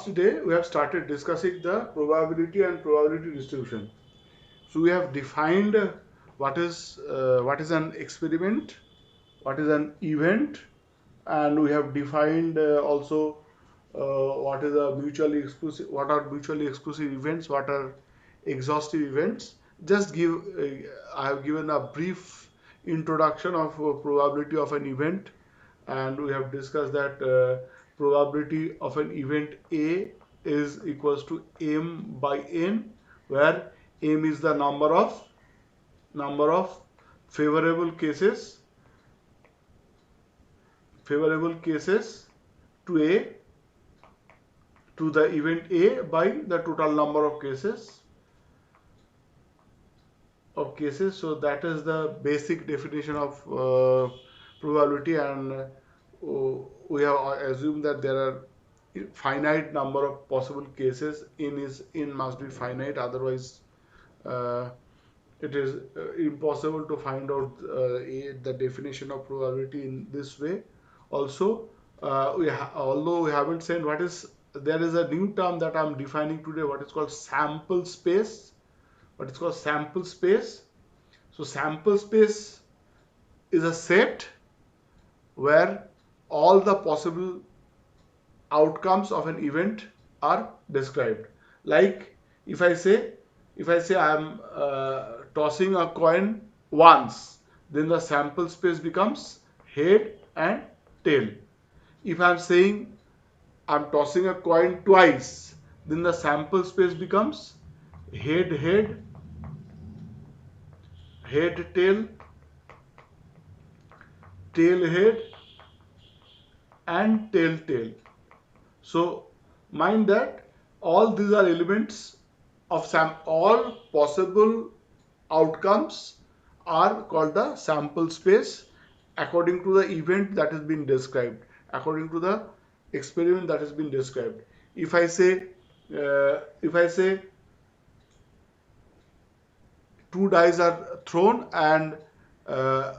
last day we have started discussing the probability and probability distribution. So we have defined what is an experiment, what is an event, and we have defined also what is a mutually exclusive, what are mutually exclusive events, what are exhaustive events. Just give I have given a brief introduction of probability of an event, and we have discussed that probability of an event A is equals to m by n, where m is the number of favorable cases to A, to the event A, by the total number of cases. So that is the basic definition of probability, and we have assumed that there are finite number of possible cases. In must be finite, otherwise uh, it is impossible to find out the definition of probability in this way. Also, although we haven't said what is, there is a new term that I'm defining today, what is called sample space. So sample space is a set where all the possible outcomes of an event are described. Like if I say I am tossing a coin once, then the sample space becomes head and tail. If I am saying I am tossing a coin twice, then the sample space becomes head head, head tail, tail head, and tail tail. So mind that all these are elements of all possible outcomes are called the sample space according to the event that has been described, according to the experiment that has been described. If I say two dice are thrown, uh,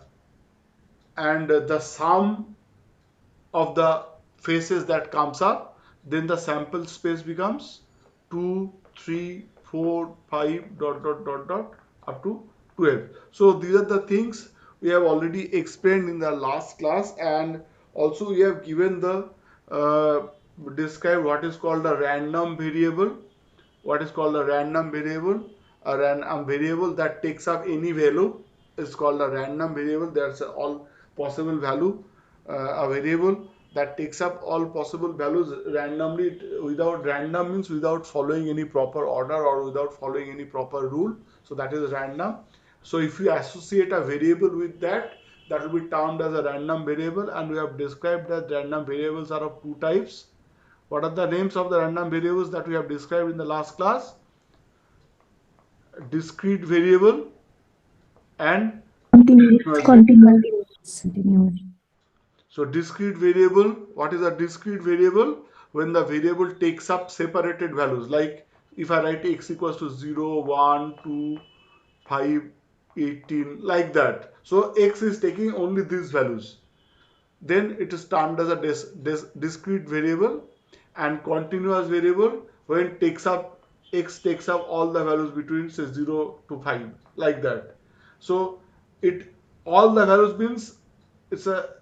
and the sum of the faces that comes up, then the sample space becomes 2, 3, 4, 5, dot dot dot dot up to 12. So these are the things we have already explained in the last class, and also we have given the describe what is called a random variable. What is called a random variable? A random variable that takes up any value is called a random variable. There's all possible value. A variable that takes up all possible values randomly. Without random means without following any proper order or without following any proper rule. So that is random. So if you associate a variable with that, that will be termed as a random variable, and we have described that random variables are of two types. What are the names of the random variables that we have described in the last class? Discrete variable and continuous variable. Continuous. So discrete variable, what is a discrete variable? When the variable takes up separated values, like if I write x equals to 0, 1, 2, 5, 18, like that. So x is taking only these values. Then it is termed as a discrete variable. And continuous variable, when x takes up all the values between say 0 to 5, like that. So it all the values means it's a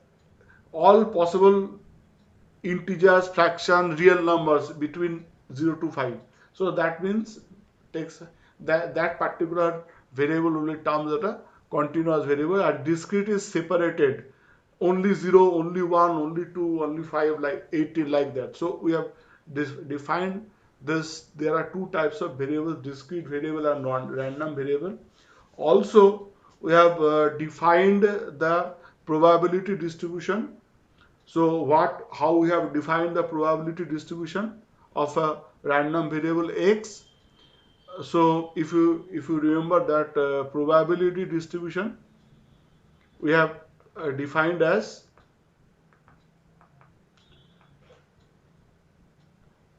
all possible integers, fraction, real numbers between 0 to 5. So that means takes that particular variable will be termed as a continuous variable, and discrete is separated, only 0, only 1, only 2, only 5, like 18, like that. So we have defined this. There are two types of variables, discrete variable and random variable. Also we have defined the probability distribution. So how we have defined the probability distribution of a random variable x. So if you remember that probability distribution, we have defined as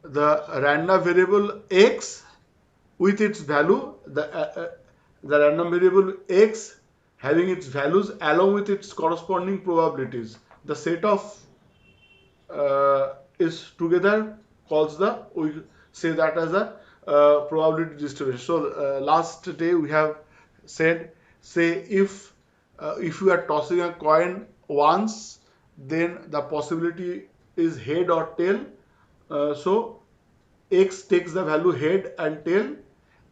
the random variable x with its value, the random variable x having its values along with its corresponding probabilities. The set of is together calls the, we say that as a probability distribution. So last day we have said, say if you are tossing a coin once, then the possibility is head or tail. So x takes the value head and tail,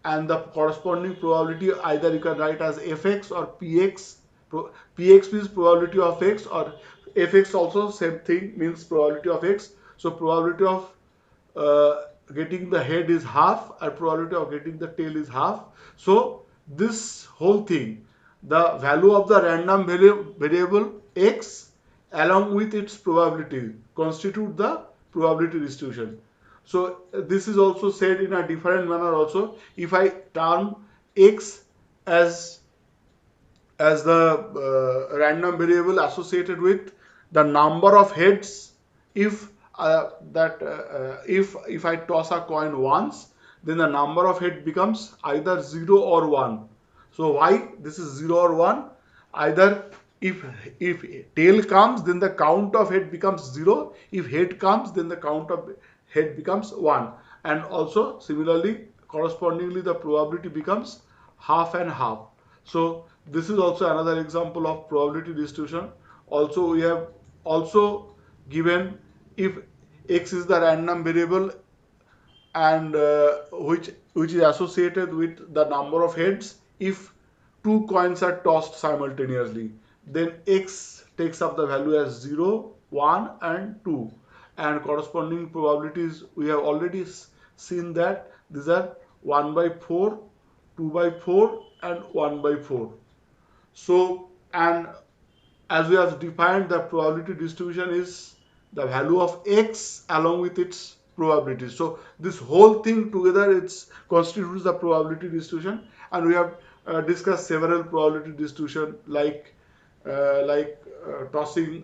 and the corresponding probability either you can write as fx or px. Px means probability of x, or fx also same thing, means probability of x. So probability of getting the head is half, and probability of getting the tail is half. So this whole thing, the value of the random variable x along with its probability constitute the probability distribution. So this is also said in a different manner also. If I term x as the random variable associated with the number of heads, if if I toss a coin once, then the number of head becomes either 0 or 1. So why this is 0 or 1? Either if tail comes, then the count of head becomes 0. If head comes, then the count of head becomes 1. And also similarly, correspondingly, the probability becomes half and half. So this is also another example of probability distribution. Also we have also given, if x is the random variable and which is associated with the number of heads, if two coins are tossed simultaneously, then x takes up the value as 0, 1 and 2, and corresponding probabilities we have already seen that these are 1 by 4, 2 by 4 and 1 by 4. So, and as we have defined, the probability distribution is the value of x along with its probability. So this whole thing together, it's constitutes the probability distribution. And we have discussed several probability distribution, tossing,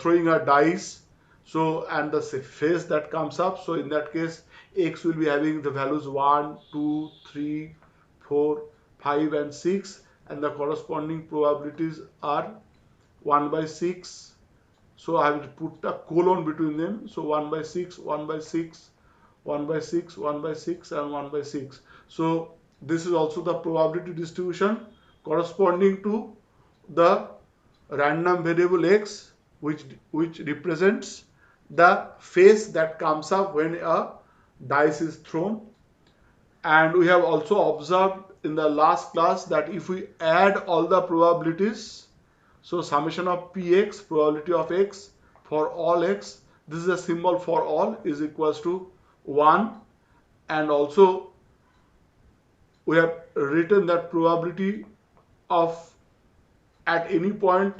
throwing a dice. So, and the face that comes up, so in that case x will be having the values 1, 2, 3, 4, 5 and 6, and the corresponding probabilities are 1 by 6. So I will put a colon between them. So 1 by 6, 1 by 6, 1 by 6, 1 by 6 and 1 by 6. So this is also the probability distribution corresponding to the random variable x, which represents the face that comes up when a dice is thrown. And we have also observed in the last class that if we add all the probabilities, so summation of px, probability of x for all x, this is a symbol for all, is equals to 1. And also we have written that probability of at any point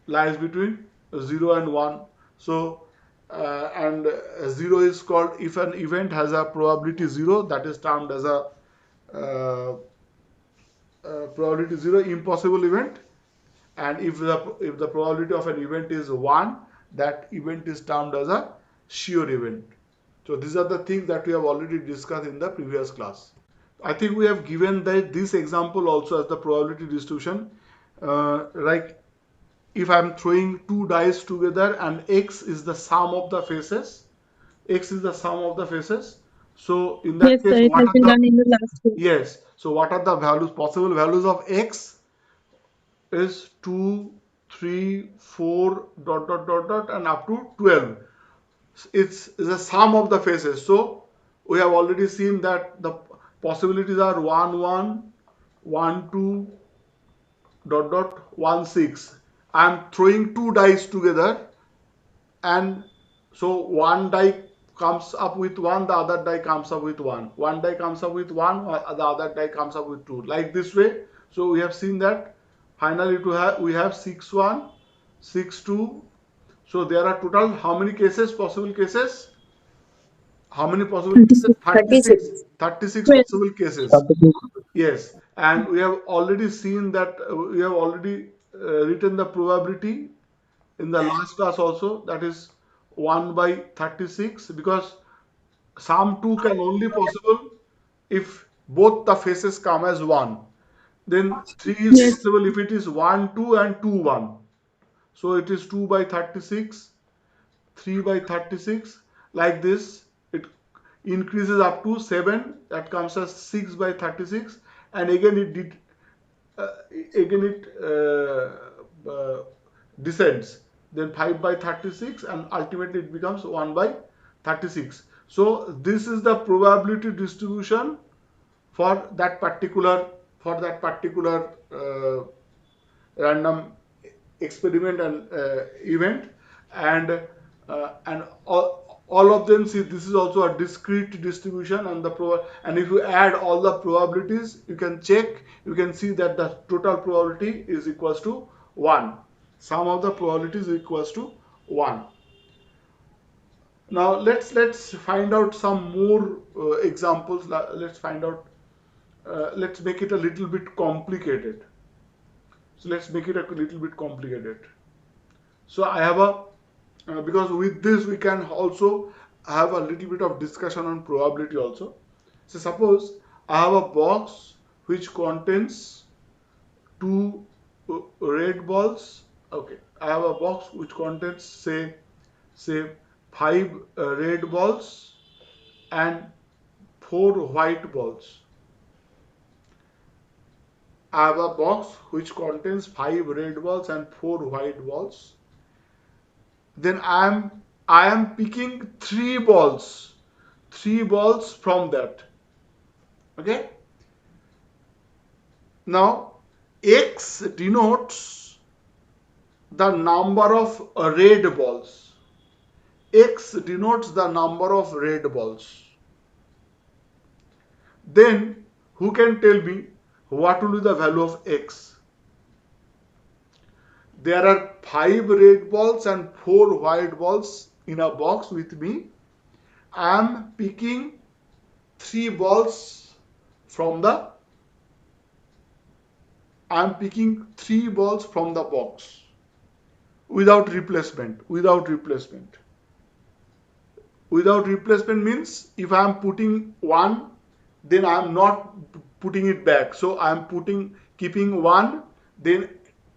lies between 0 and 1. So and 0 is called, if an event has a probability 0, that is termed as a uh, probability 0 impossible event. And if the probability of an event is 1, that event is termed as a sure event. So these are the things that we have already discussed in the previous class. I think we have given this example also as the probability distribution. Like if I'm throwing two dice together and x is the sum of the faces, x is the sum of the faces. So in that Yes, case, sir. It what has are been the, done in the last week. yes? So what are the values, possible values of x? Is 2, 3, 4, dot, dot, dot, dot, and up to 12. It's the sum of the faces. So we have already seen that the possibilities are 1, 1, 1, 2, dot, dot, 1, 6. I'm throwing two dice together, and so one die comes up with 1, the other die comes up with 1. One die comes up with 1, the other die comes up with 2. Like this way. So we have seen that finally we have 6, 1, 6, 2. So there are total how many cases, possible cases? How many possible cases? 36. 36. 36. 36 Well, possible cases. Substitute. Yes. And we have already seen that we have already written the probability in the last class also, that is 1 by 36, because sum 2 can only possible if both the faces come as 1. Then 3 is yes. possible if it is 1, 2 and 2, 1. So it is 2 by 36, 3 by 36, like this. increases up to 7, that comes as 6 by 36, and again it did again it descends, then 5 by 36, and ultimately it becomes 1 by 36. So this is the probability distribution for that particular random experiment and event, and all of them, see, this is also a discrete distribution, and and if you add all the probabilities, you can check, you can see that the total probability is equals to 1. Sum of the probabilities is equals to 1. Now let's find out some more examples. Let's find out, let's make it a little bit complicated. So let's make it a little bit complicated. So I have a, because with this we can also have a little bit of discussion on probability also. So suppose I have a box which contains two red balls. Okay, I have a box which contains say 5 red balls and 4 white balls. I have a box which contains 5 red balls and 4 white balls. Then I am picking 3 balls, 3 balls from that. Okay. Now X denotes the number of red balls. X denotes the number of red balls. Then who can tell me what will be the value of X? There are 5 red balls and 4 white balls in a box with me. I am picking 3 balls from the box without replacement. Without replacement means if I am putting 1, then I am not putting it back. So I am keeping 1, then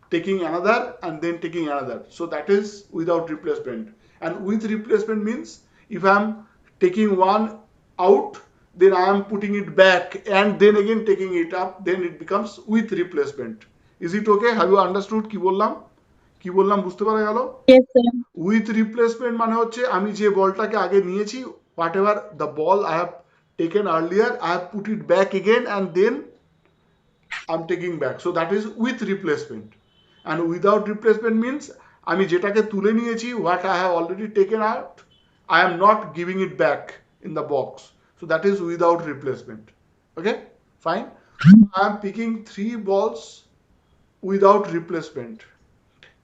taking another, and then taking another. So that is without replacement. And with replacement means if I am taking 1 out, then I am putting it back and then again taking it up, then it becomes with replacement. Is it okay? Have you understood কি বললাম বুঝতে পারা গেল? Yes, sir. With replacement মানে হচ্ছে আমি যে বলটাকে আগে নিয়েছি, whatever the ball I have taken earlier, I have put it back again and then I am taking back. So that is with replacement. And without replacement means আমি যেটাকে তুলে নিয়েছি, what I have already taken out, I am not giving it back in the box. So that is without replacement. Okay, fine. I am picking 3 balls without replacement,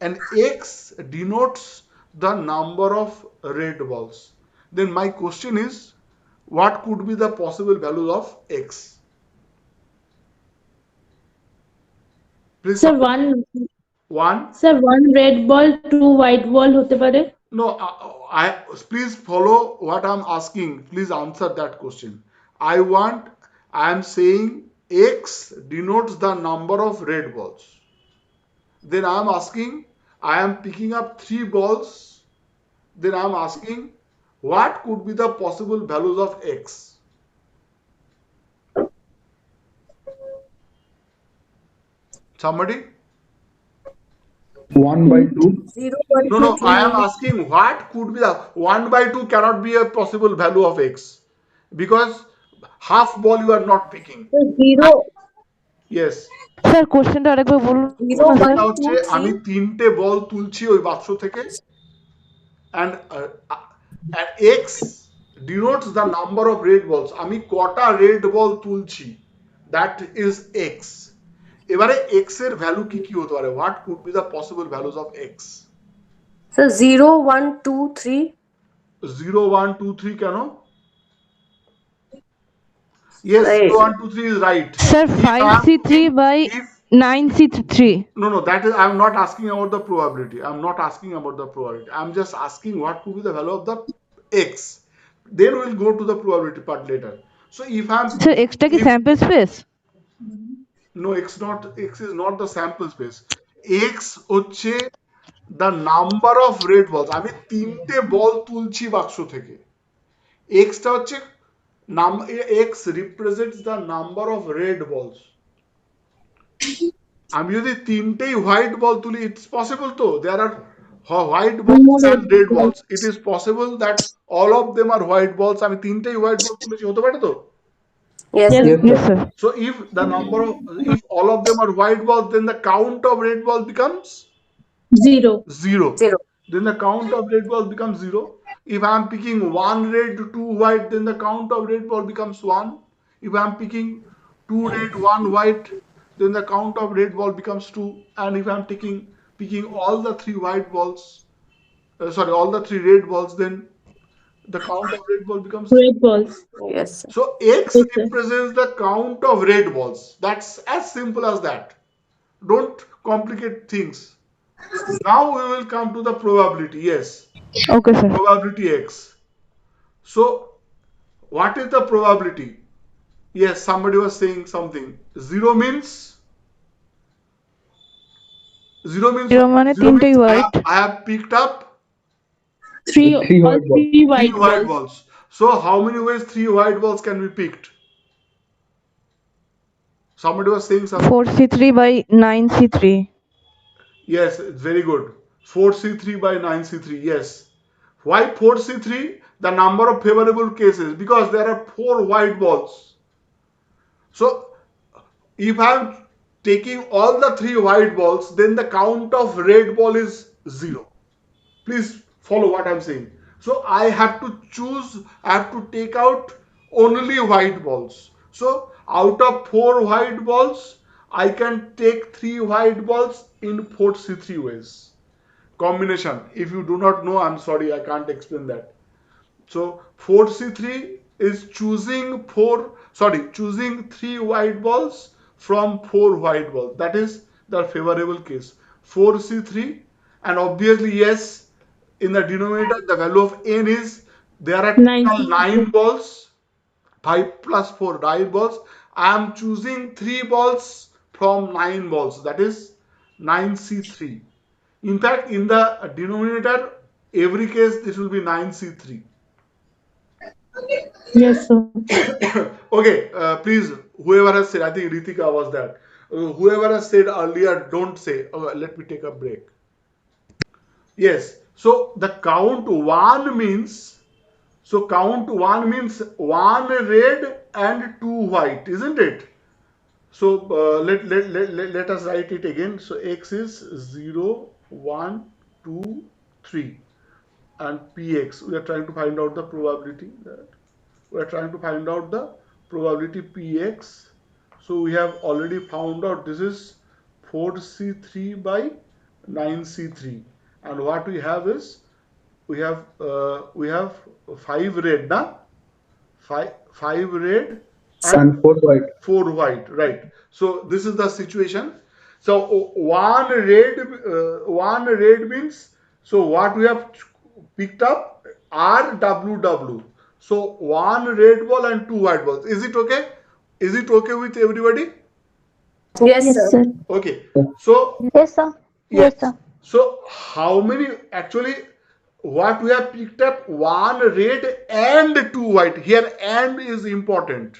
and X denotes the number of red balls. Then my question is, what could be the possible values of X? Please. Sir, One. one red ball, 2 white ball হতে পারে। No, please follow what I'm asking. Please answer that question. I am saying X denotes the number of red balls. Then I am asking, I am picking up 3 balls. Then I am asking, what could be the possible values of X? Somebody? 1 by 2. 0, 1, No, 2, I am 3. asking what could be the 1 by 2 cannot be a possible value of X, because half ball you are not picking. So 0, Yes. Sir কোশ্চেনটা আরেকবার বলুন 0, না sir. 1, হচ্ছে 2, আমি 3. 3টে বল তুলছি ওই বাক্স থেকে, and X denotes the number of red balls. আমি কটা রেড বল তুলছি, that is X. এবারে X এর ভ্যালু কি কি হতে পারে? What could be the possible values of X? So 0, 1, 2, 3. 0, 1, 2, 3 কেন? Yes, Right. 0, 1, 2, 3 is right. Sir If I am 5C3 by if 9C3। No, that is, I'm not asking about the probability. I'm not asking about the probability. I'm just asking what could be the value of the X. Then we'll go to the probability part later. So if I'm sir extra কি sample space? no, X is not the sample space. X হচ্ছে the number of red balls. আমি 3টে বল তুলছি বাক্স থেকে। X টা হচ্ছে X represents the number of red balls. আমি যদি তিনটেই হোয়াইট বল তুলি, it's possible তো, there are white balls and red balls. It is possible that all of them are white balls. আমি তিনটেই হোয়াইট বল তুলেছি, হতে পারে তো? Yes, Yes, sir. Yes, sir. So if all of them are white balls, then the count of red balls becomes 0. 0. 0. Then the count of red balls becomes 0. If I am picking one red, two white, then the count of red ball becomes 1. If I am picking two red, one white, then the count of red ball becomes 2. And if I am picking all the three white balls, all the three red balls, then the count of red ball becomes. Red balls. Yes, sir. So X Yes, sir. represents the count of red balls. That's as simple as that. Don't complicate things. Now we will come to the probability. Yes, Okay, sir. probability X. So what is the probability? Yes, somebody was saying something. Zero means Zero মানে তিনটেই white. I have picked up Three Three white balls. three white three white balls. balls. So how many ways three white balls can be picked? Somebody was saying something. 4C3 by 9C3. Yes, it's very good. 4C3 by 9C3. Yes. Why 4C3? The number of favorable cases, because there are 4 white balls. So if I'm taking all the 3 white balls, then the count of red ball is 0. Please follow what I'm saying. So I have to take out only white balls. So out of 4 white balls, I can take 3 white balls in 4C3 ways. Combination. If you do not know, I'm sorry, I can't explain that. So 4C3 is choosing 3 white balls from 4 white balls. That is the favorable case. 4C3, and obviously yes, in the denominator the value of n is, there are total 9 balls, 5 plus 4, 9 balls. I am choosing 3 balls from 9 balls, that is 9C3. In fact, in the denominator, every case this will be 9C3. Yes, sir. Okay, please, whoever has said, I think Ritika was that. Whoever has said earlier, don't say. Let me take a break. Yes, so the count 1 means, one red and 2 white, isn't it? So let us write it again. So X is 0, 1, 2, 3. And Px, we are trying to find out the probability Px. So we have already found out this is 4C3 by 9C3, and what we have is we have 5 red, na? 5 red And 4 white. 4 white, right? So this is the situation. So one red means, so what we have picked up RWW. So 1 red ball and 2 white balls. Is it okay? Is it okay with everybody? Yes, sir. Okay. So Yes, sir. Yes, sir. so how many, actually what we have picked up, 1 red and 2 white. Here and is important.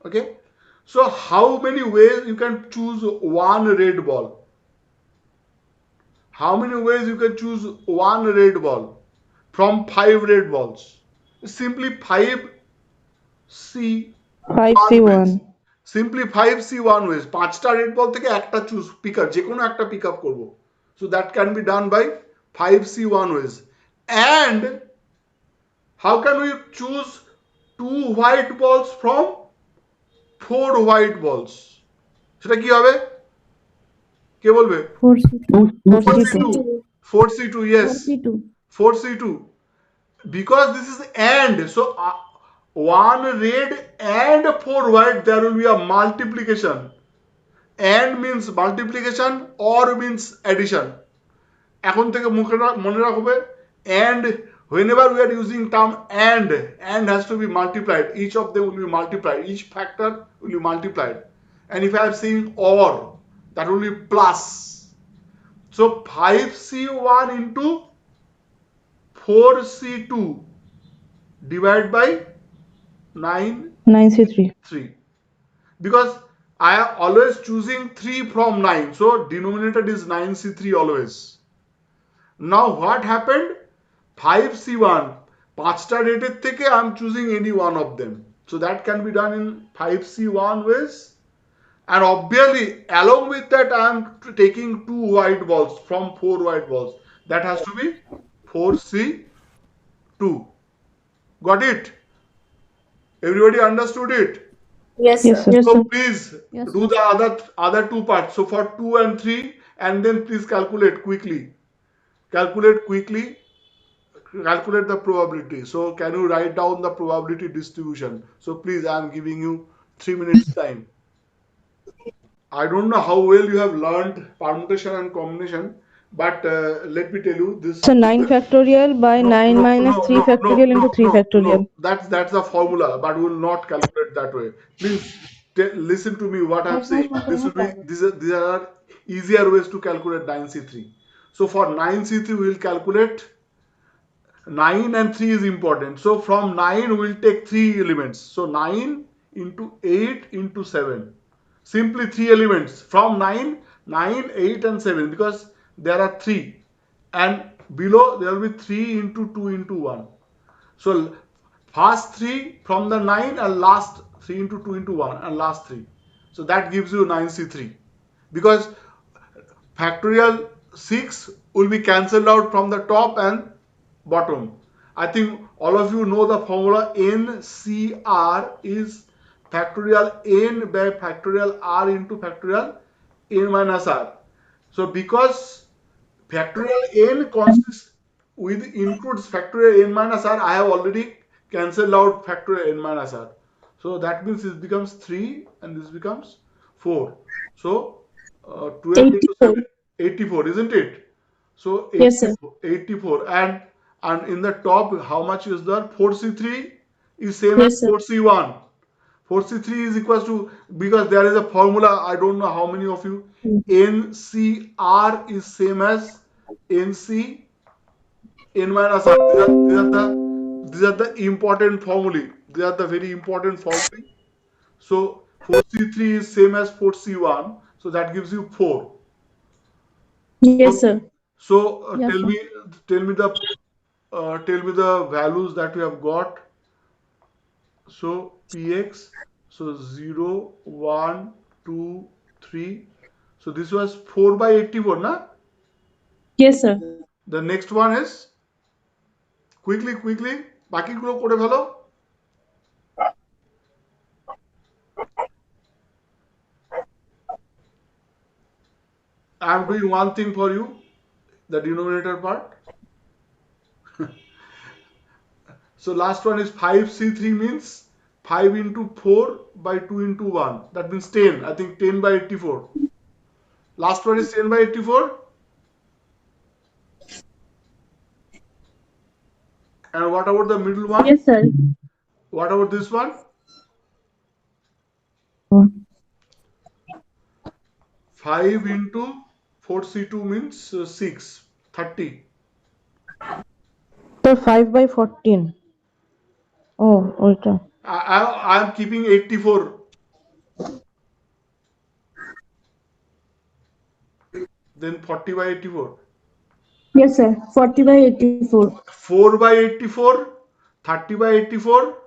Okay. So how many ways you can choose 1 red ball? How many ways you can choose 1 red ball from 5 red balls? Simply 5C1 simply 5C1 ways. 5টা red ball থেকে একটা choose pick up, যে কোনো একটা pick up করব. So that can be done by 5C1 ways. And how can we choose 2 white balls from 4 white balls? সেটা কি হবে? কে বলবে? 4C2. Yes. 4C2. Because this is and, so 1 red and 4 white, there will be a multiplication. And means multiplication, or means addition. এখন থেকে মনে রাখবে, and whenever we are using term and has to be multiplied. Each of them will be multiplied. Each factor will be multiplied. And if I am saying or, that will be plus. So 5C1 into 4C2 divided by 9, 9C3. 3. Because I am always choosing 3 from 9. So denominator is 9C3 always. Now what happened? 5C1. 5টা ডেটের থেকে I am choosing any one of them. So that can be done in 5C1 ways. And obviously, along with that, I am taking 2 white balls from 4 white balls. That has to be 4C2. Got it? Everybody understood it? Yes, Yes, sir. sir. So please Yes, do sir. the other two parts. So for 2 and 3, and then please calculate quickly. Calculate quickly. Calculate the probability. So can you write down the probability distribution? So please, I am giving you 3 minutes time. I don't know how well you have learned permutation and combination, but let me tell you this. So 9 factorial by No, 9 no, minus no, 3 no, no, factorial no, into 3 no, no. factorial. That's the formula, but we will not calculate that way. Please listen to me. What I'm saying. This will be these are easier ways to calculate 9C3. So for 9C3, we will calculate 9 and 3 is important. So from 9 we'll take 3 elements. So 9 into 8 into 7. Simply 3 elements. From 9, 9, 8 and 7 because there are 3. And below there will be 3 into 2 into 1. So first 3 from the 9 and last 3 into 2 into 1 and last 3. So that gives you 9C3. Because factorial 6 will be cancelled out from the top and bottom. I think all of you know the formula NCR is factorial n by factorial r into factorial n minus r. So because factorial n consists with includes factorial n minus r, I have already cancelled out factorial n minus r. So that means this becomes 3 and this becomes 4. So 12 into 84. 7, 84, isn't it? So Yes, sir. 84 and in the top how much is there? 4C3 is same as Yes, sir. 4C1. 4C3 is equals to, because there is a formula, I don't know how many of you, NCR is same as NC N minus R. These are the important formulae. These are the very important formulae. So 4C3 is same as 4C1. So that gives you 4. Yes, So, sir. so Yes, sir. tell me the values that you have got. So px, so 0, 1, 2, 3. So this was 4 by 84, na? Yes, sir. The next one is quickly, বাকিগুলো করে ফেলো. I am doing one thing for you, the denominator part. So last one is 5C3 means 5 into 4 by 2 into 1. That means 10. I think 10 by 84. Last one is 10 by 84. And what about the middle one? Yes, sir. What about this one? 5 into 4C2 means 6, 30. So 5 by 14. Oh, okay. I am keeping 84. Then 40 by 84. Yes, sir. 40 by 84. 4 by 84, 30 by 84,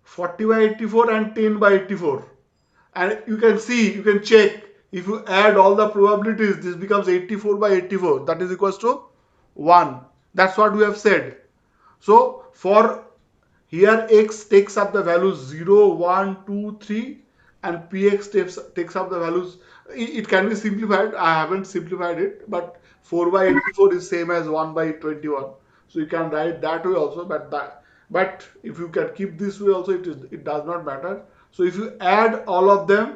40 by 84 and 10 by 84. And you can see, you can check, if you add all the probabilities, this becomes 84 by 84. That is equals to 1. That's what we have said. So for here x takes up the values 0, 1, 2, 3 and px takes up the values. It can be simplified. I haven't simplified it, but 4 by 84 is same as 1 by 21. So you can write that way also, but if you can keep this way also, it does not matter. So if you add all of them,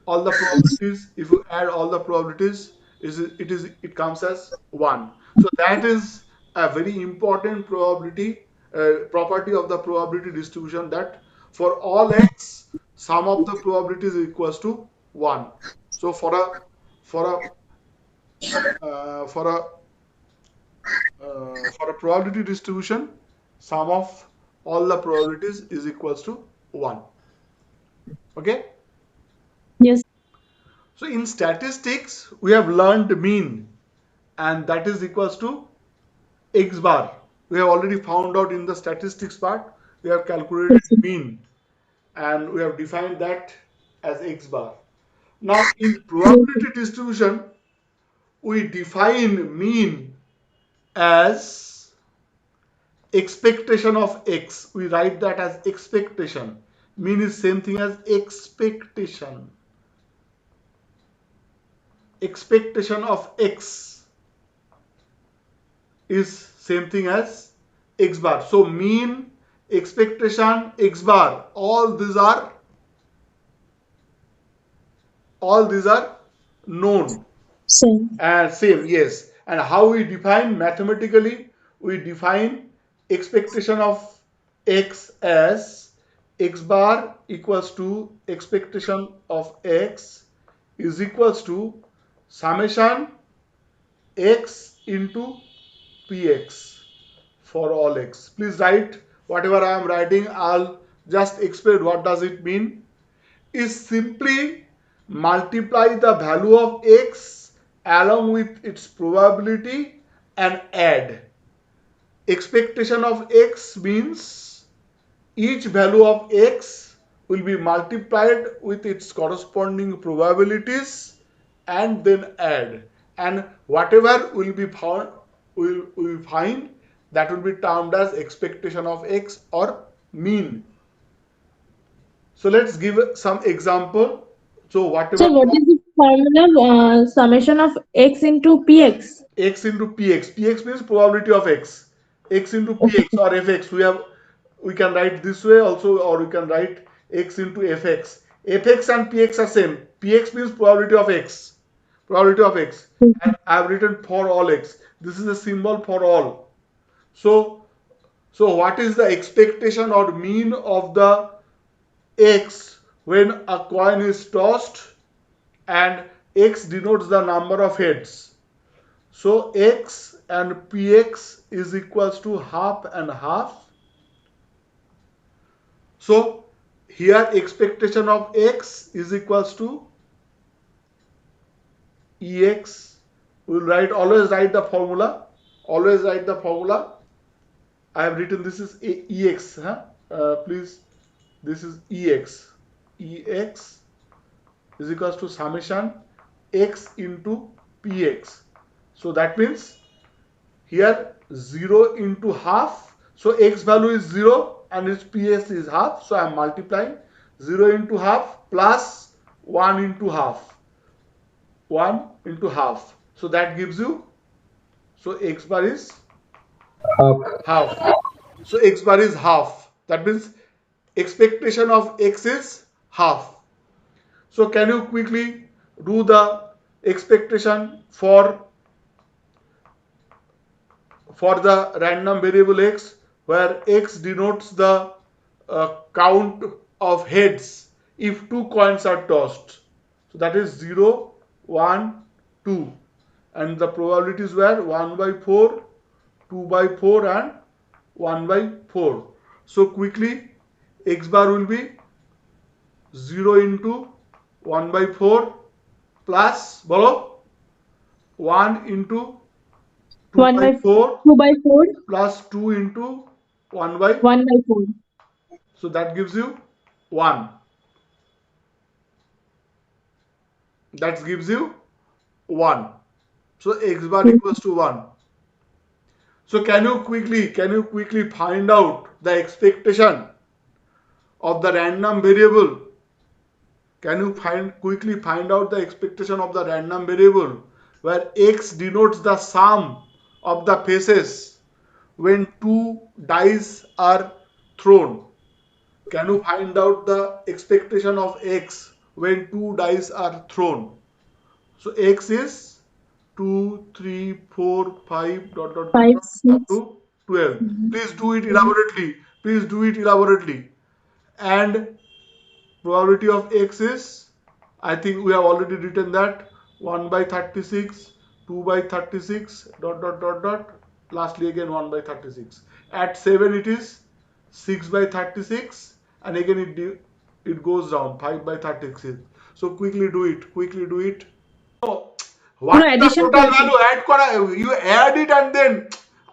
all the probabilities, if you add all the probabilities, it comes as 1. So that is a very important probability property of the probability distribution, that for all x sum of the probabilities is equals to 1. So for a for a for a probability distribution, sum of all the probabilities is equals to 1. Okay. Yes. So in statistics, we have learned mean, and that is equals to x bar. We have already found out in the statistics part. We have calculated Yes, sir. mean, and we have defined that as x bar. Now in Yes, sir. probability distribution, we define mean as expectation of x. We write that as expectation. Mean is same thing as expectation. Expectation of x is same thing as x bar. So mean, expectation, x bar, all these are known. Same. And same, yes. And how we define mathematically? We define expectation of x as x bar equals to expectation of x is equals to summation x into px for all x. Please write whatever I am writing. I'll just explain what does it mean. Is simply multiply the value of x along with its probability and add. Expectation of x means each value of x will be multiplied with its corresponding probabilities and then add, and whatever will be found will find that will be termed as expectation of x or mean. So let's give some example. So whatever So what is the formula? Summation of x into px. x into px, px means probability of x into px Okay. or fx, we can write this way also, or we can write x into fx. Fx and px are same. Px means probability of x, and I have written for all x. This is a symbol for all. So what is the expectation or mean of the x when a coin is tossed and x denotes the number of heads? So x and px is equals to half and half. So here expectation of x is equals to ex. We'll write, always write the formula. Always write the formula. I have written this is ex. Huh? Please, this is ex. Ex is equals to summation x into px. So that means here 0 into half. So x value is 0 and its px is half. So I am multiplying 0 into half plus 1 into half. 1 into half. So that gives you, so x bar is half. So x bar is half. That means expectation of x is half. So can you quickly do the expectation for the random variable x, where x denotes the count of heads if two coins are tossed? So that is 0, 1, 2, and the probabilities were 1 by 4, 2 by 4 and 1 by 4. So quickly x bar will be 0 into 1 by 4 plus bolo 1 into 2 1 by by 4 2 by 4. plus 2 into 1 by, 1 by 4. so that gives you 1. That gives you 1. So x bar equals to 1. So can you quickly find out the expectation of the random variable? Can you quickly find out the expectation of the random variable where x denotes the sum of the faces when two dice are thrown? Can you find out the expectation of x when two dice are thrown? So x is 2, 3, 4, 5, dot, dot, dot, 5, dot, up 6. to 12. Mhm. Please do it elaborately. Please do it elaborately. And probability of x is, I think we have already written that, 1 by 36, 2 by 36, dot, dot, dot, dot, lastly again 1 by 36. At 7 it is 6 by 36, and again it goes down 5 by 36. So quickly do it. Quickly do it. What পুরো is the addition total করেছি। value? Add kora, you add it and then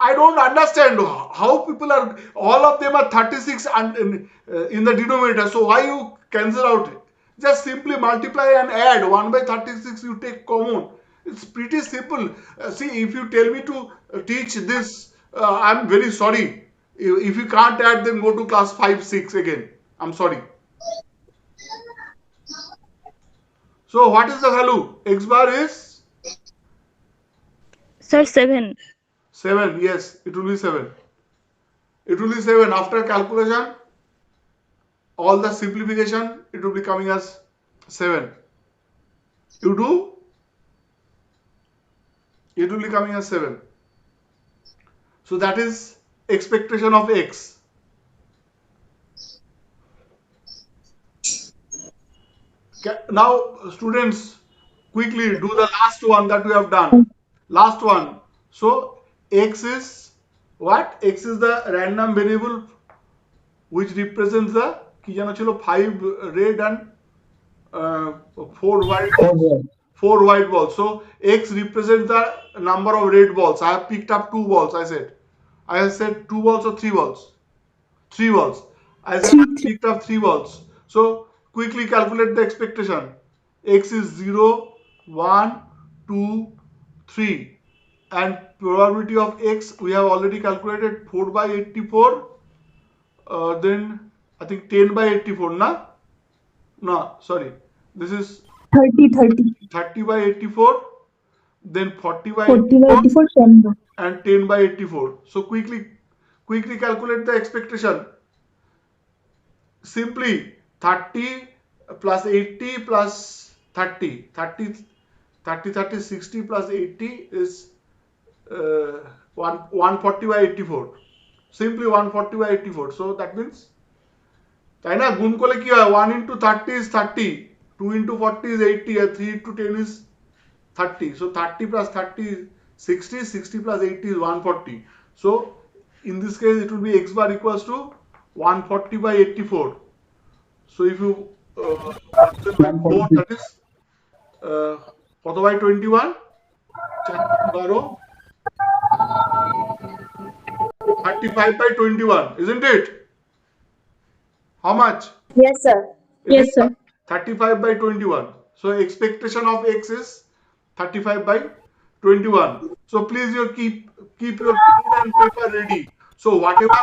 I don't understand how people are, all of them are 36 and in the denominator. So why you cancel out? Just simply multiply and add 1 by 36. You take common. It's pretty simple. See, if you tell me to teach this, I'm very sorry. If you can't add, then go to class 5, 6 again. I'm sorry. So what is the value? X bar is Sir, 7. 7. Yes, it will be 7. It will be 7 after calculation. All the simplification, it will be coming as 7. You do, it will be coming as 7. So that is expectation of X. Now students, quickly do the last one that we have done. Last one. So X is what? X is the random variable which represents the কি যেন ছিল 5 red and 4 white balls. 4 white balls. So X represents the number of red balls. I have picked up 2 balls. I said 2 balls or 3 balls. 3 balls. I said I picked up 3 balls. So quickly calculate the expectation. X is 0, 1, 2, 3. And probability of X we have already calculated 4 by 84. Then I think 10 by 84, no, sorry, this is 30 by 84, then 40 by 84 and 10 by 84. So quickly calculate the expectation. Simply 30 plus 80 plus 30 60 plus 80 is 140 by 84. Simply 140 by 84. So that means, তাই না, গুণ করলে কি হয়, 1 into 30 is 30, 2 into 40 is 80, and 3 into 10 is 30. So 30 plus 30 is 60, 60 plus 80 is 140. So in this case it will be X bar equals to 140 by 84. So if you that is কত by 21, 12, 35 by 21, isn't it? How much? Yes, sir. Yes, sir. 35 by 21. So expectation of X is 35 by 21. So please you keep your pen and paper ready. So whatever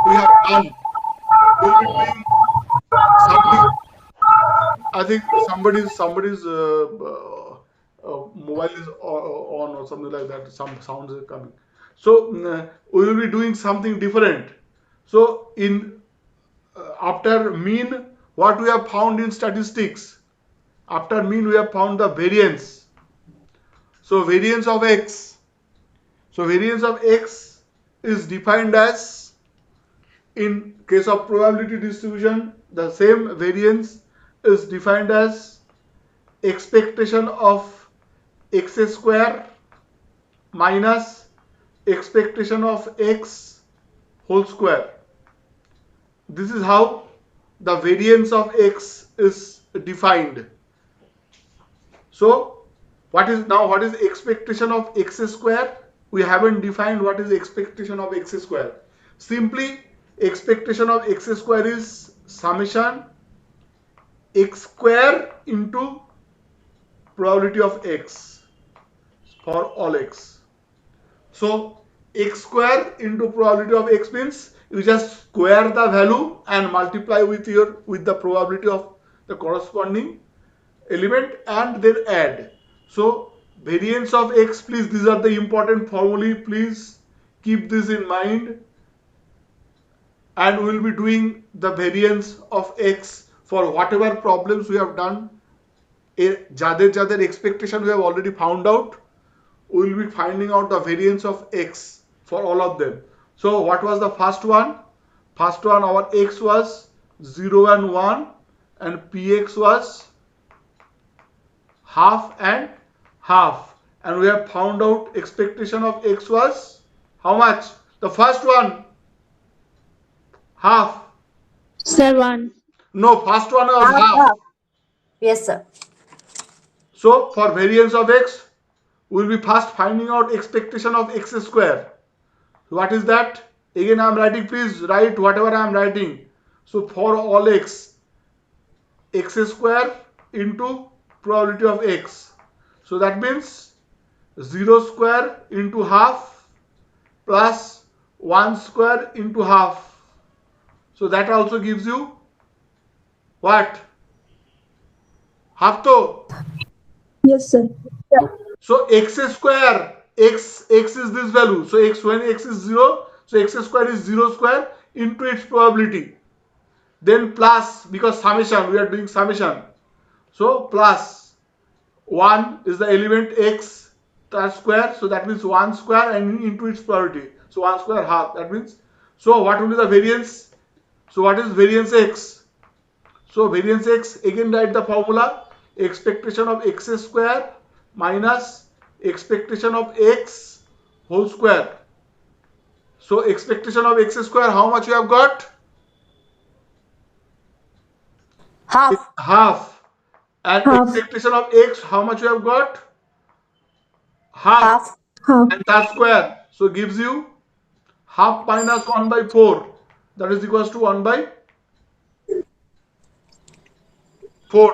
we have done, we will be doing something. I think somebody's mobile is on or something like that. Some sounds are coming. So we will be doing something different. So in after mean, what we have found in statistics, after mean we have found the variance. So variance of X. So variance of X is defined as, in case of probability distribution, the same variance is defined as expectation of X square minus expectation of X whole square. This is how the variance of X is defined. So what is expectation of X square? We haven't defined what is expectation of X square. Simply expectation of X square is summation X square into probability of X for all X. So X square into probability of X means you just square the value and multiply with the probability of the corresponding element and then add. So variance of X, please, these are the important formulae, please keep this in mind. And we will be doing the variance of X for whatever problems we have done. যাদের expectation we have already found out, we will be finding out the variance of X for all of them. So what was the first one? First one, our X was 0 and 1 and Px was half and half, and we have found out expectation of X was how much? The first one, half. Sir, 1. No, first one was Half, half. half. Yes, sir. So for variance of x, we'll be first finding out expectation of x square. What is that? Again I am writing, please write whatever I am writing. So for all x square into probability of x. So that means 0 square into half plus 1 square into half. So that also gives you what? Half to. Yes, sir. So x square, x is this value. So x, when x is 0, so x square is 0 square into its probability. Then plus, because summation, we are doing summation. So plus 1 is the element x square. So that means 1 square and into its probability. So 1 square half. That means, so what will be the variance? So what is variance x? So variance x, again write the formula. Expectation of x square minus expectation of x whole square. So expectation of x square, how much you have got? Half. Half. And Half. expectation of x, how much you have got? Half. Half. Half. And that square. So gives you half minus 1 by 4. That is equals to 1 by 4.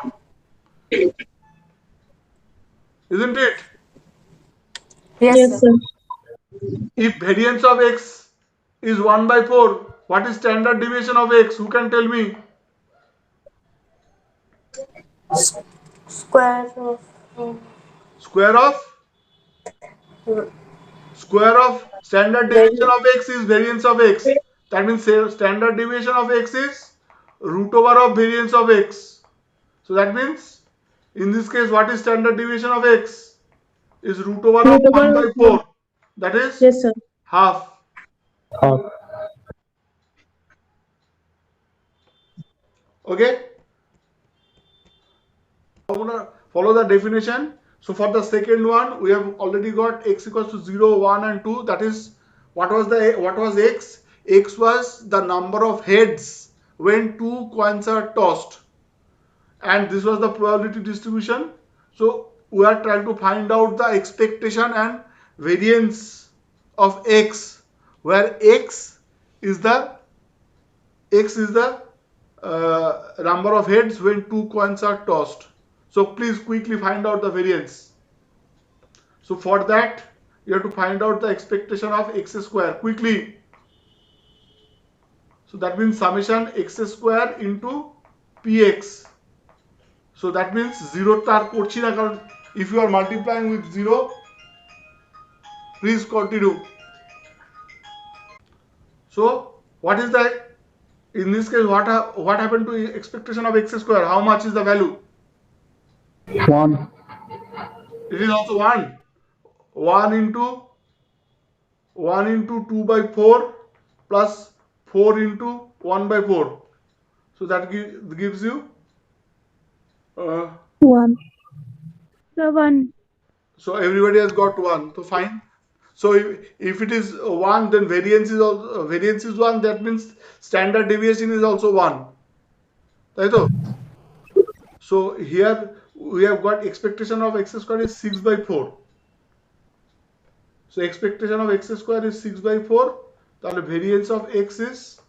Isn't it? Yes, Yes, sir. sir. If variance of x is 1 by 4, what is standard deviation of x? Who can tell me? Square of Square of standard deviation variance. of x is variance of x. That means standard deviation of x is root over of variance of x. So that means in this case, what is standard deviation of x? Is root over of Root 1 over by of 4. That is Yes, sir. half. half, Okay. Follow the definition. So for the second one, we have already got x equals to 0, 1 and 2. That is, what was x? X was the number of heads when two coins are tossed. And this was the probability distribution. So we are trying to find out the expectation and variance of x, where x is the number of heads when two coins are tossed. So please quickly find out the variance. So for that, you have to find out the expectation of x square quickly. So that means summation x square into px. So that means 0 tar korchi na, karon if you are multiplying with 0, please continue. So what is the, in this case, what happened to expectation of x square? How much is the value? 1, It is also 1. 1 into 2 by 4 plus 4 into 1 by 4. So that gives you 1. Sir, 1. so everybody has got 1. So fine. So if it is 1, then variance is also variance is 1. That means standard deviation is also 1. Right? So here we have got expectation of x square is 6 by 4. So expectation of x square is 6 by 4. The variance of x is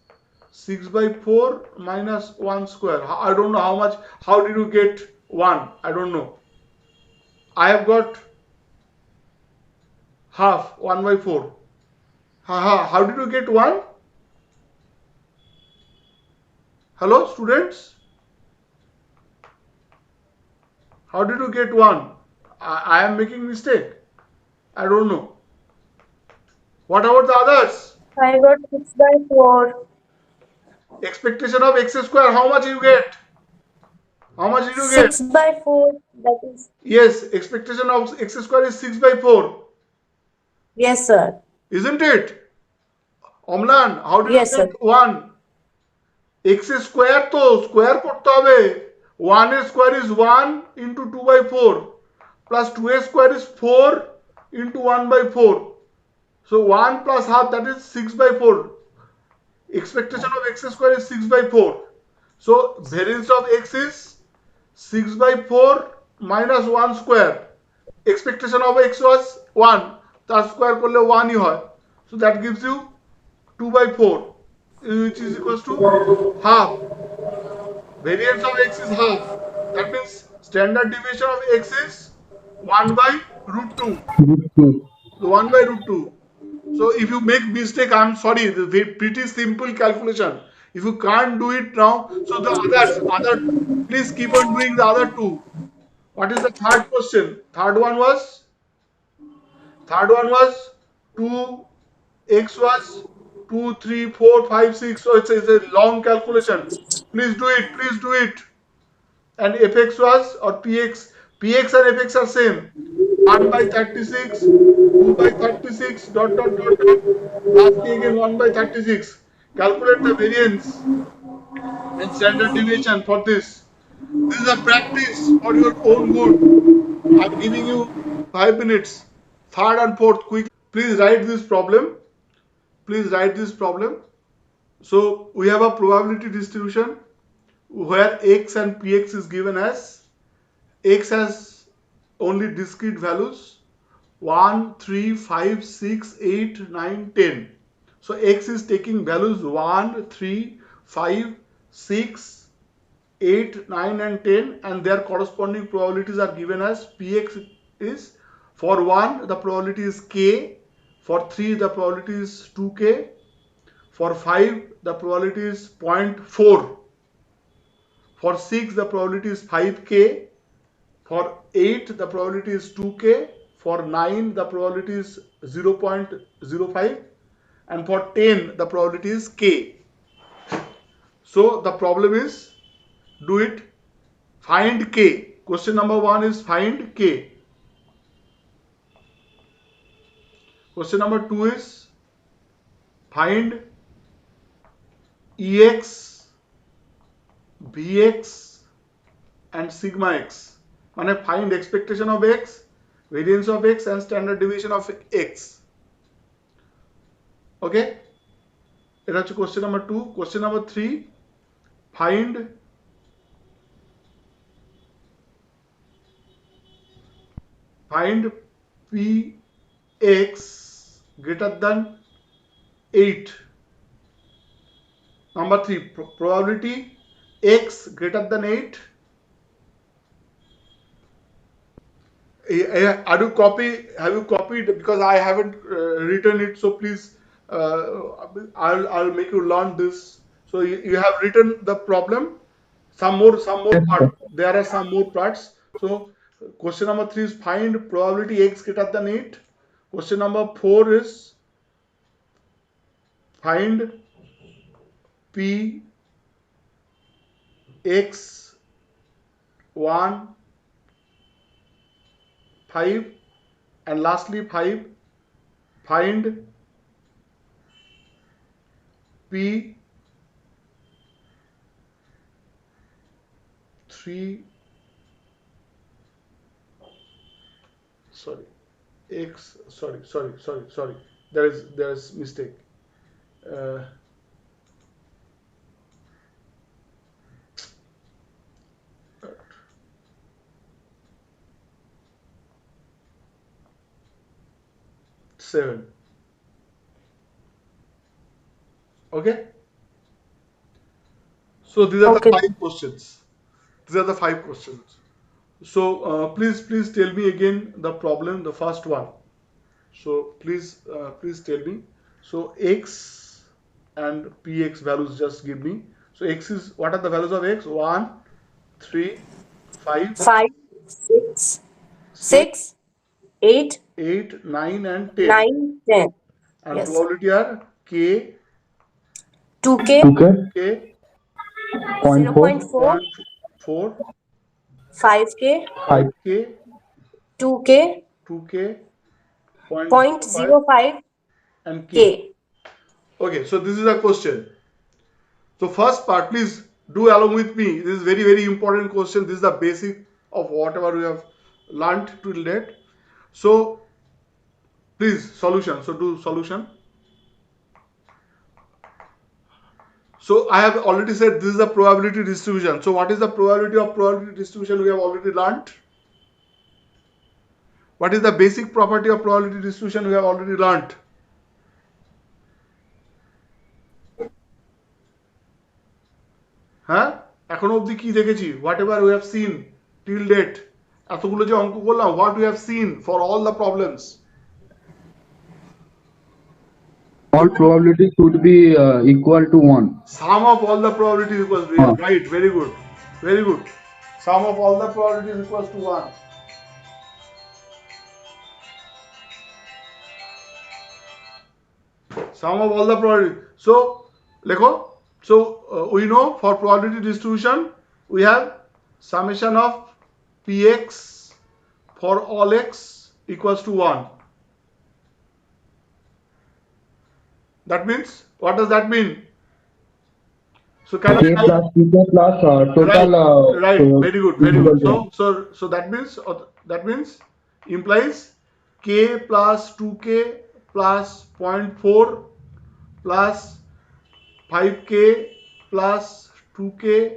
6 by 4 minus 1 square. I don't know how much. How did you get 1? I don't know. I have got half, 1 by 4. How did you get 1? Hello, students? How did you get 1? I am making mistake. I don't know. What about the others? I got 6 by 4. Expectation of x square, how much you get? How much did you get? 6 by 4. That is. Yes, expectation of x square is 6 by 4. Yes, sir. Isn't it? Omlan, how did Yes, you sir. get 1? X square to square korte hobe. 1 square is 1 into 2 by 4 plus 2 square is 4 into 1 by 4. So 1 plus half, that is 6 by 4. Expectation of x square is 6 by 4. So variance of x is 6 by 4 minus 1 square. Expectation of x was 1. তার square করলে 1 ই হয়. So that gives you 2 by 4, which is equals to half. Variance of x is half. That means standard deviation of x is 1 by root 2. Root 2. So 1 by root 2. So if you make mistake, I'm sorry, pretty simple calculation. If you can't do it now, so the other, please keep on doing the other two. What is the third question? Third one was 2x was 2, 3, 4, 5, 6. So it's a long calculation. Please do it. Please do it. And fx was, or px and fx are same. 1 by 36, 2 by 36, dot dot dot dot. Lastly again 1 by 36. Calculate the variance and standard deviation for this. This is a practice for your own good. I'm giving you 5 minutes. Third and fourth, quick. Please write this problem. Please write this problem. So we have a probability distribution where x and px is given as x has only discrete values 1, 3, 5, 6, 8, 9, 10. So x is taking values 1, 3, 5, 6, 8, 9 and 10, and their corresponding probabilities are given as px is, for 1 the probability is k, for 3 the probability is 2k, for 5 the probability is 0.4, for 6 the probability is 5k, for 8 the probability is 2k, for 9 the probability is 0.05, and for 10 the probability is k. So the problem is, do it, find k. Question number 1 is find k. Question number 2 is find ex, vx and sigma x. মানে find expectation of x, variance of x and standard deviation of x. Okay, এটা হচ্ছে question number 2. Question number 3, find px greater than 8. Number 3, probability x greater than 8. Have you copied? Because I haven't written it, so please, I'll make you learn this. So you have written the problem. Some more Yes, part. sir. There are some more parts. So question number 3 is find probability x greater than 8. Question number 4 is find p x 1, 5, and lastly 5, find p 3, sorry, x, sorry, there is mistake. 7. Okay, so these are Okay. the 5 questions. These are the 5 questions. So please tell me again the problem, the first one. So please tell me. So x and px values just give me. So x is, what are the values of x? 1, 3, 5, 5, 6, 6, 8, 8, 9 and 10. 9, 10. And Yes. probability are k, 2K, 2K, k, 0.4, 0.4, 4, 5K, 5, 5k, 2K, 2k, 0.05 0.05, and k. K. Okay, so this is a question. So first part, please do along with me. This is very important question. This is the basic of whatever we have learned till date. So please, solution. So do solution. So I have already said this is a probability distribution. So what is the probability of probability distribution we have already learned? What is the basic property of probability distribution we have already learned? হ্যাঁ এখনো অবধি কি দেখেছি whatever we have seen till date এতগুলো যে অঙ্ক করলাম what we have seen for all the problems All probability should be equal to 1. sum of all the probabilities equals to right, very good, very good. Sum of all the probabilities equals to 1. Sum of all the probabilities. So lekho, so we know for probability distribution we have summation of px for all x equals to 1. That means, what does that mean? So can K plus P plus total. right, very good, very equal good. to So that means implies k plus 2k plus 0.4 plus 5k plus 2k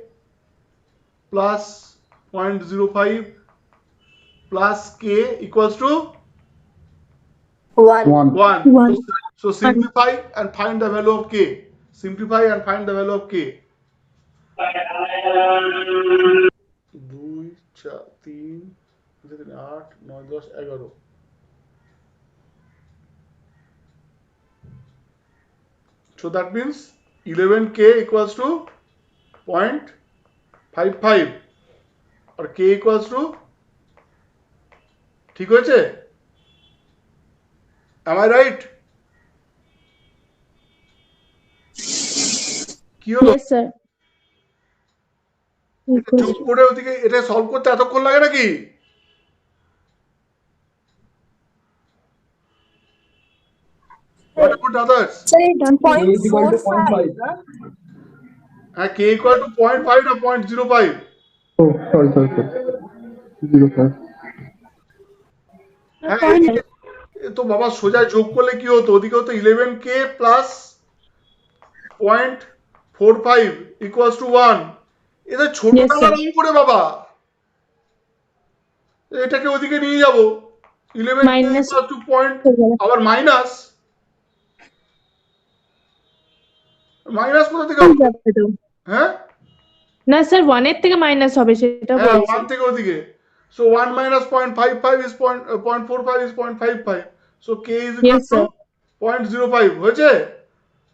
plus 0.05 plus k equals to 1. 1. 1. So simplify and find the value of k. Simplify and find the value of k. 2, 4, 3, 8, 9, 10, 11. So that means 11k equals to 0.55 or k equals to ঠিক হয়েছে? Am I right? কি হলো? Yes, sir. চুপ করে ওদিকে এটা solve করতে এতক্ষণ লাগে নাকি? What about others? Sir, it's K is equal to 0.45. 0.5. K equal to 0.5 or 0.05? Oh, sorry. 0.5. হ্যাঁ এদিকে তো বাবা সোজা যোগ করলে কি হতো ওদিকে হতো 11k প্লাস 0.45 ইকুয়ালস টু 1 এটা ছোট Yes, sir. নাম্বার অঙ্ক রে বাবা এটাকে ওদিকে নিয়ে যাব 11k Minus equals to point আবার মাইনাস কোথা থেকে হবে? হ্যাঁ না স্যার 1 এর থেকে মাইনাস হবে সেটা হ্যাঁ বলছি 1 থেকে ওদিকে so 1 minus 0.55 is 0.45 is 0.55 so k is equal Yes, to sir. 0.05 হয়েছে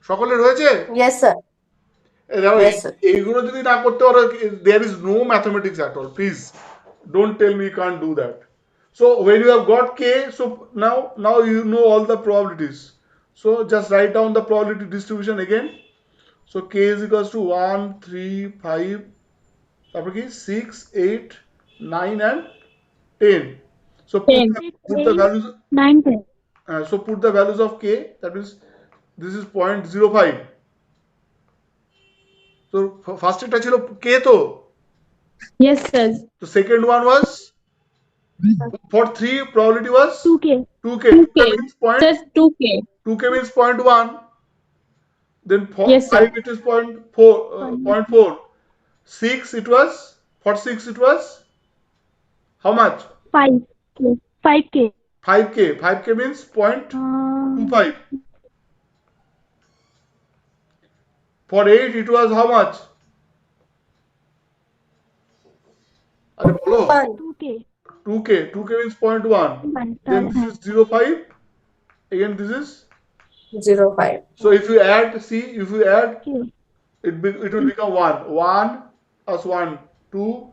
সকলের হয়েছে Yes, sir. দেখো Yes, sir. এইগুলো যদি না করতে পারো there is no mathematics at all please don't tell me you can't do that so when you have got k so now you know all the probabilities so just write down the probability distribution again so k is equals to 1 3 5 তারপর কি 6 8 9 and 10 so put the values 9 10 so put the values of k that means this is 0.05 so first এটা ছিল k তো Yes, sir. the second one was for 3 probability was 2k 2k 2k means point sir 2k 2k means 0.1 then for Yes, sir. 5 it is 0.4 6 it was for 6 it was how much 5k 5k 5k means 0.25 for 8 it was how much আরে বলো 2k 2k means 0.1 then this is 0.5 again this is 0.5. so if you add it will become 1 plus 1 2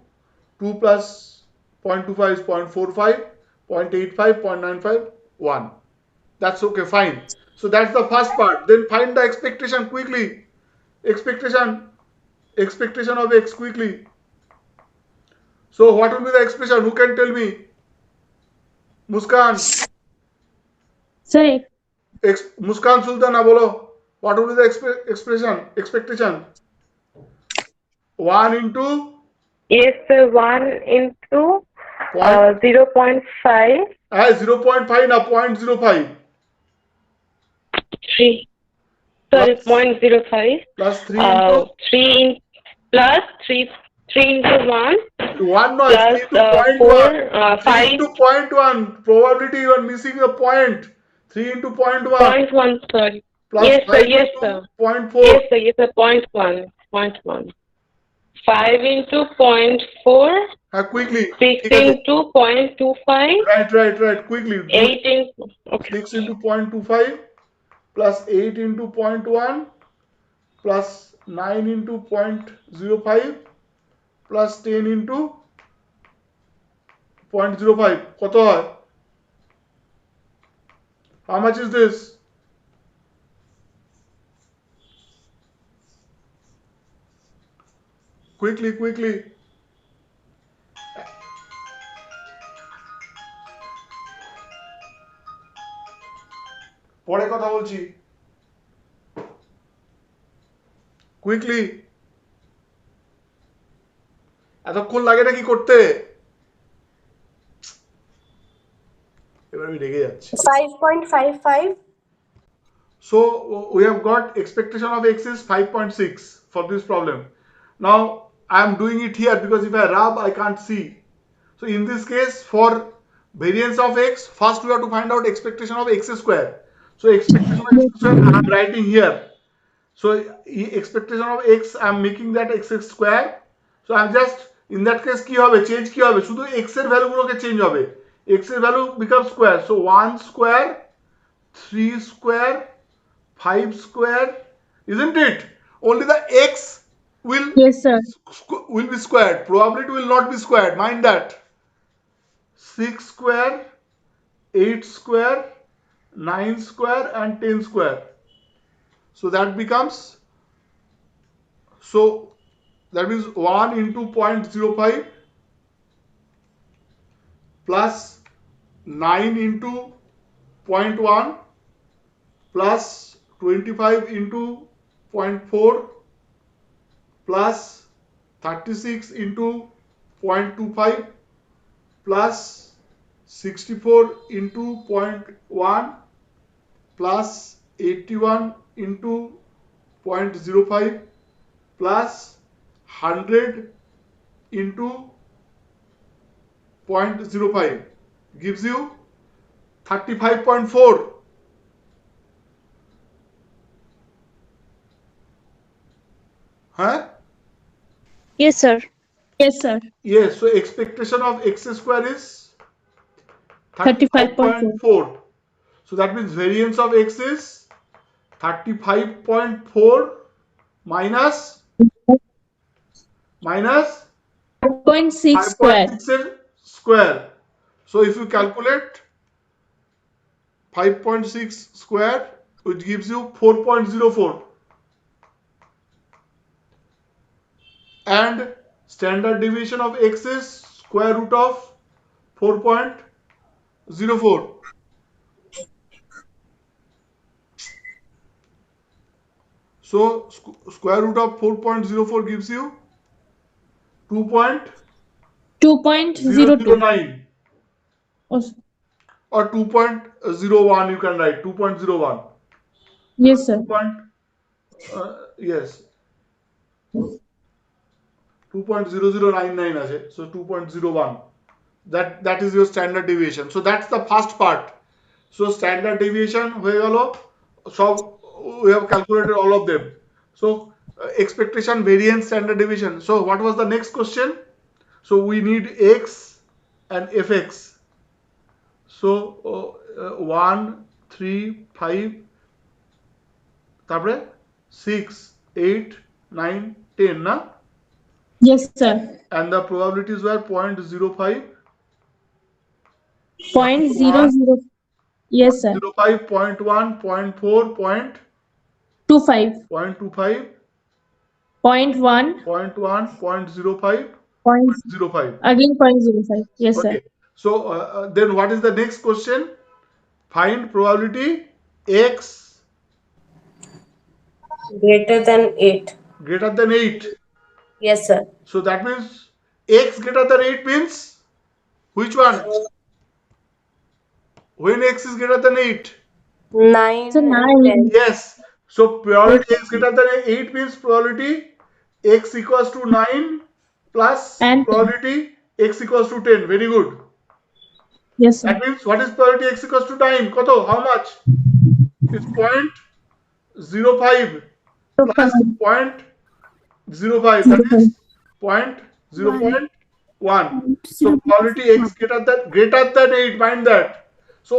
2 plus 0.25 is 0.45 0.85 0.95 1 that's okay fine so that's the first part then find the expectation quickly expectation of x quickly so what will be the expression who can tell me Muskan sir Muskan Sultana bolo what will be the expectation 1 into is 1 into Point- 0.5 0.5 now 0.05 3 Sorry, plus 0.05. plus 3 into 3 plus 3 into 1 1 no, plus 3 into point 4, 1. 3 5. into point 1. Probability you are missing a point. 3 into point 1 Point 1, sorry. plus Yes, 5 sir. Yes, into sir. point 4. Yes, sir. Yes, sir. Point 1. Point 1. 5 into point 4. Quickly. 6 ঠিক আছে. into point 25. Right. Quickly. Do 8 into. Okay. 6 into 0.25 plus 8 into 0.1 plus 9 into 0.05 plus 10 into 0.05 কত হয়? How much is this? Quickly. পরে কথা বলছি। Quickly. এতক্ষণ লাগে নাকি করতে? এবার আমি রেগে যাচ্ছি। 5.55. So we have got expectation of x is 5.6 for this problem. Now I am doing it here because if I rub I can't see. So in this case for variance of x, first we have to find out expectation of x square. So expectation of x square I am writing here. So expectation of x I am making that x square. So I am just in that case কি হবে change কি হবে শুধু x এর ভ্যালুগুলোকে change হবে x এর value becomes square. So 1 square 3 square 5 square, isn't it? Only the x will Yes, sir. be squared. Probability will not be squared. Mind that. 6 square, 8 square, 9 square, and 10 square. So that becomes, so that means 1 into 0.05 plus 9 into 0.1 plus 25 into 0.4 plus 36 into 0.25 plus 64 into 0.1 plus 81 into 0.05 plus 100 into 0.05 gives you 35.4. Huh? Yes, sir. Yes, sir. Yes, so expectation of x square is 35.4. 35.4. So that means variance of x is 35.4 minus 0.6 square. 5.6 square. So if you calculate 5.6 square, which gives you 4.04. And standard deviation of x is square root of 4.04. So square root of 4.04 gives you 2.02. 2.009 Oh, or 2.01 you can write 2.01. yes, sir. Yes, 2.0099 আছে, so 2.01. That is your standard deviation. So that's the first part. So standard deviation হয়ে গেল সব, we have calculated all of them. So expectation, variance, standard deviation. So what was the next question? So we need x and fx. So 1 3 5 তারপরে 6 8 9 10 না? Yes, sir. And the probabilities were 0.05, 0.00. Yes, sir. 0.05, 0.1, 0.4, 25. 0.25, 0.1. 0.1, 0.05, Point, 0.05. again 0.05. Yes, sir. Okay. So then what is the next question? Find probability x Greater than 8. greater than 8. Yes, sir. So that means x greater than 8 means which one? When x is greater than 8? 9 So and 9. 10. Yes. So probability x greater than 8 means probability x equals to 9 plus And- probability x equals to 10. Very good. Yes, sir. That means what is probability x equals to 9? Koto? How much? It's 0.05 plus 0.05. That is 0.1. So probability x greater than 8. Mind that. So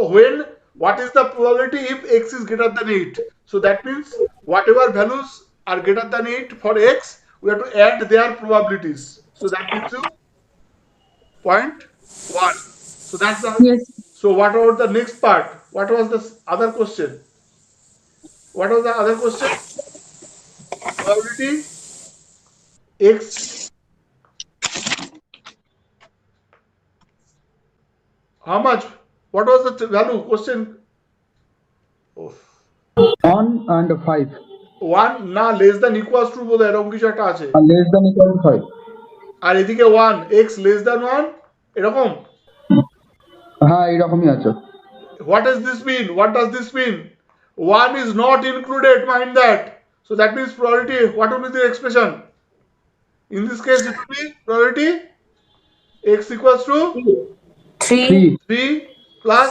what is the probability if x is greater than 8? So that means whatever values are greater than 8 for x, we have to add their probabilities. So that gives you 0.1. So that's the. Yes. So what about the next part? What was the other question? What was the other question? Probability x. How much? What was the value? Question. Oh. 1 and 5. 1 না less than equals to বোধ এরকম কিছু একটা আছে Less than equal to 5. আর এদিকে 1 x less than 1 এরকম হ্যাঁ এরকমই আছে। what does this mean? What does this mean? 1 is not included, mind that. So that means probability, what will be the expression? In this case it will be probability x equals to 3. 3. 3 plus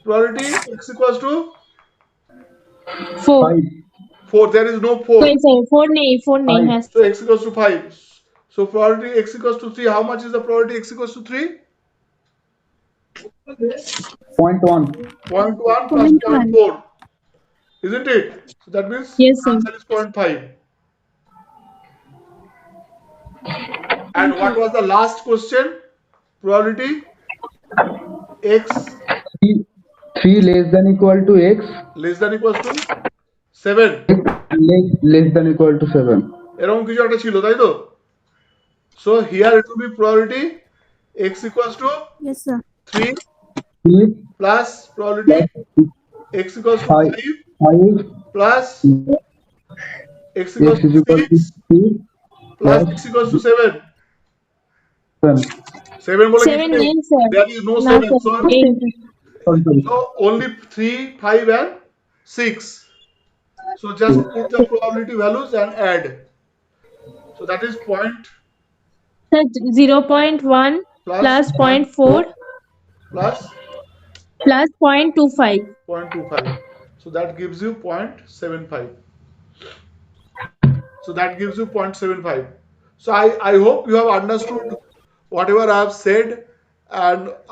probability x equals to 4. 5. 4. There is no 4. Sorry, sorry. 4 नहीं, 4 नहीं Five. है. So x equals to 5. So probability x equals to 3. How much is the probability x equals to 3? 0.1. 0.1 plus 0.4. Isn't it? So that means Yes, the sir. answer is 0.5. And what was the last question? Probability x 3 less than equal to x less than equals to 7. less than equal to 7. এরকম কিছু একটা ছিল তাই তো? So here it will be probability x equals to Yes, sir. 3 3 plus probability x equals to 5 5 5 plus x x equals is to equal to 6 3 plus plus x equals to 7. 7. 7 বলে কিছু 7 নেই। नहीं, sir. There is no No, 7. So, sir. 8. so only 3, 5 and 6. So just put the probability values and add. So that is point Sir, 0.1 plus 0.4 plus plus 0.25. 0.25. So that gives you 0.75. So that gives you 0.75. So I hope you have understood whatever I have said, and